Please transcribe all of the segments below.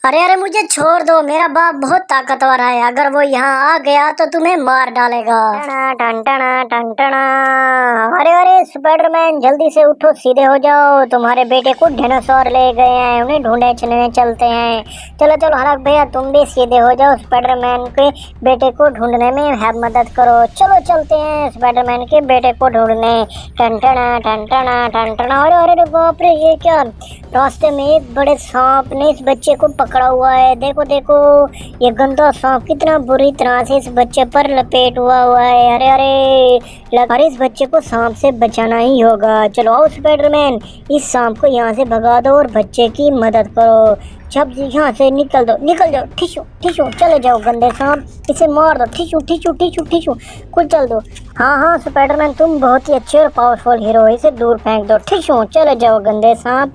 अरे अरे मुझे छोड़ दो, मेरा बाप बहुत ताकतवर है। अगर वो यहाँ आ गया तो तुम्हें मार डालेगा। टन टना टन टना। अरे अरे स्पाइडरमैन जल्दी से उठो, सीधे हो जाओ। तुम्हारे बेटे को डायनासोर ले गए हैं, उन्हें ढूंढने चलने चलते हैं। चलो चलो हलक भैया, तुम भी सीधे हो जाओ, स्पाइडरमैन के बेटे को ढूंढने में मदद करो। चलो चलते हैं स्पाइडरमैन के बेटे को ढूंढने। टन टना टन टना टन टना। अरे अरे बाप रे, ये क्या, रास्ते में एक बड़े सांप ने इस बच्चे को पकड़ा हुआ है। देखो देखो, ये गंदा सांप कितना बुरी तरह से इस बच्चे पर लपेट हुआ है। अरे अरे इस बच्चे को सांप से बचाना ही होगा। चलो आओ स्पाइडरमैन, इस सांप को यहाँ से भगा दो और बच्चे की मदद करो। जब यहाँ से निकल जाओ। ठिशू ठिशू, चले जाओ गंदे सांप, इसे मार दो। ठिशू ठिशू ठिशू ठिशू, कुछ चल दो। हाँ स्पाइडरमैन, तुम बहुत ही अच्छे और पावरफुल हीरो, इसे दूर फेंक दो। ठिशू, चले जाओ गंदे सांप,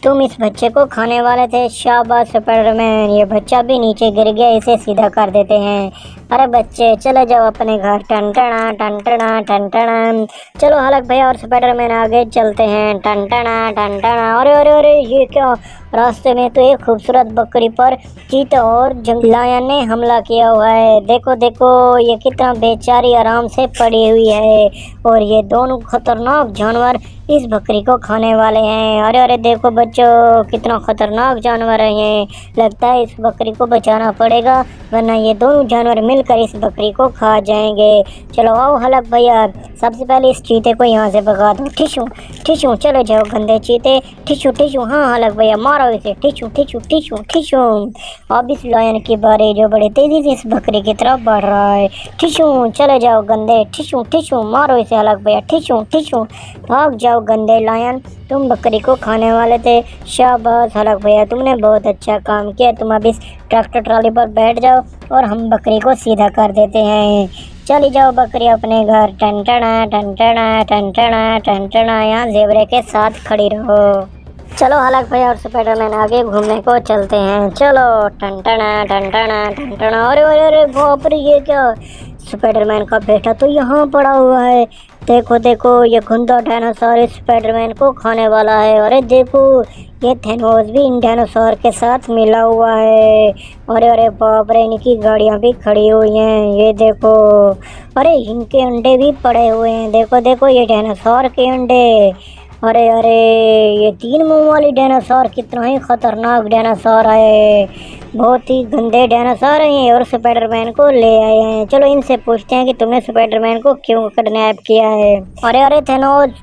तुम इस बच्चे को खाने वाले थे। शाबाश स्पाइडरमैन, ये बच्चा भी नीचे गिर गया, इसे सीधा कर देते हैं। अरे बच्चे चले जाओ अपने घर। टन टना टन टना टन टना। चलो हलक भैया और स्पाइडरमैन आगे चलते हैं। टन टना टन टना। अरे अरे अरे, ये क्या, रास्ते में तो एक खूबसूरत बकरी पर चीता और जंगली लायन ने हमला किया हुआ है। देखो देखो, ये कितना बेचारी आराम से पड़ी हुई है और ये दोनों खतरनाक जानवर इस बकरी को खाने वाले हैं। अरे अरे देखो बच्चों, कितना खतरनाक जानवर है ये। लगता है इस बकरी को बचाना पड़ेगा, वरना ये दोनों जानवर मिलकर इस बकरी को खा जाएंगे। चलो आओ हलक भैया, सबसे पहले इस चीते को यहाँ से भगा दो। ठिशू ठिशू, चले जाओ गंदे चीते। ठिशू ठिशू, हाँ हलक भैया, मारो इसे। ठिशू ठिशू ठिशू ठिशू। अब इस लायन की बारी, जो बड़े तेजी से इस बकरी की तरफ बढ़ रहा है। ठिशू, चले जाओ गंदे। ठिशू ठिशू, मारो इसे हलक भैया। ठिशू ठिशू, भाग जाओ गंदे लायन, तुम बकरी को खाने वाले थे। शाबाश हलक भैया, तुमने बहुत अच्छा काम किया। तुम अब इस ट्रैक्टर ट्रॉली पर बैठ जाओ और हम बकरी को सीधा कर देते हैं। चली जाओ बकरी अपने घर। टन टना टन टना टन टना टन टना, यहाँ ज़ेबरे के साथ खड़ी रहो। चलो हलक भैया और स्पाइडरमैन आगे घूमने को चलते हैं। चलो टन टना टन टना टन टना। अरे अरे अरे बाप रे, ये क्या, स्पाइडरमैन का बेटा तो यहाँ पड़ा हुआ है। देखो देखो, ये गंदा डायनासोर स्पाइडरमैन को खाने वाला है। अरे देखो, ये थैनोस भी इन डायनासोर के साथ मिला हुआ है। अरे अरे बाप रे, इनकी गाड़ियाँ भी खड़ी हुई हैं। ये देखो, अरे इनके अंडे भी पड़े हुए हैं। देखो देखो, ये डायनासोर के अंडे। अरे अरे, ये 3 मुंह वाली डायनासोर कितना ही खतरनाक डायनासोर है। बहुत ही गंदे डायनासोर हैं और स्पाइडरमैन को ले आए हैं। चलो इनसे पूछते हैं कि तुमने स्पाइडरमैन को क्यों किडनैप किया है। अरे अरे थैनोस,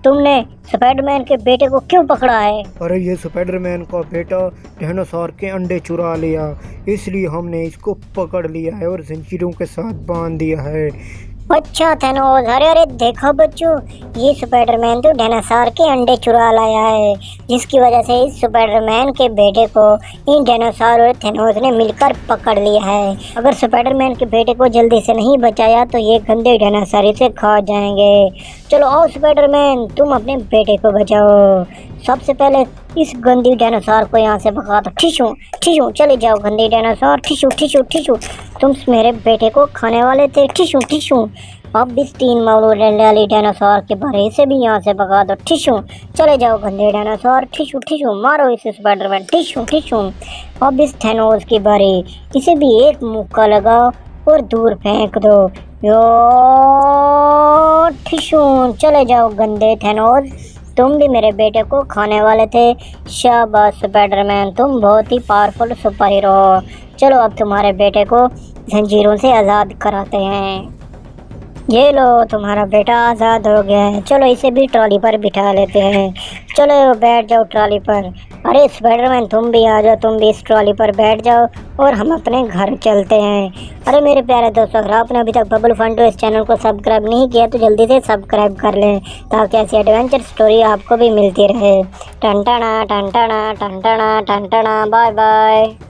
तुमने स्पाइडरमैन के बेटे को क्यों पकड़ा है। अरे ये स्पाइडरमैन का बेटा डायनासोर के अंडे चुरा लिया, इसलिए हमने इसको पकड़ लिया है और जंजीरों के साथ बांध दिया है। अच्छा थैनोस, अरे अरे देखो बच्चों, ये स्पाइडरमैन तो डायनासोर के अंडे चुरा लाया है, जिसकी वजह से इस स्पाइडरमैन के बेटे को इन डायनासोर और थैनोस ने मिलकर पकड़ लिया है। अगर स्पाइडरमैन के बेटे को जल्दी से नहीं बचाया तो ये गंदे डायनासोर इसे खा जाएंगे। चलो आओ स्पाइडरमैन, तुम अपने बेटे को बचाओ। सबसे पहले इस गंदी डायनासोर को यहाँ से भगा दो। ठिशू ठिशू, चले जाओ गंदे डायनासोर। ठिशू ठिशू ठिशू, तुम मेरे बेटे को खाने वाले थे। ठिशू ठिशू, अब इस 3 मुंह वाली डायनासोर के बारे से भी यहाँ से भगा दो। ठिशू, चले जाओ गंदे डायनासोर। ठिशू ठिशू, मारो इसे स्पाइडरमैन। ठिशू ठिशू, अब इस थैनोस की बारी, इसे भी एक मुक्का लगाओ और दूर फेंक दो। यो ठिशू, चले जाओ गंदे थैनोस, तुम भी मेरे बेटे को खाने वाले थे। शाबाश स्पाइडरमैन, तुम बहुत ही पावरफुल सुपर हीरो हो। चलो अब तुम्हारे बेटे को जंजीरों से आज़ाद कराते हैं। ये लो, तुम्हारा बेटा आज़ाद हो गया है। चलो इसे भी ट्रॉली पर बिठा लेते हैं। चलो बैठ जाओ ट्रॉली पर। अरे स्पाइडरमैन, तुम भी आ जाओ, तुम भी इस ट्रॉली पर बैठ जाओ और हम अपने घर चलते हैं। अरे मेरे प्यारे दोस्तों, अगर आपने अभी तक बबल फंडो इस चैनल को सब्सक्राइब नहीं किया तो जल्दी से सब्सक्राइब कर लें, ताकि ऐसी एडवेंचर स्टोरी आपको भी मिलती रहे। टन टना टन टना टन टना टन टना, बाय बाय।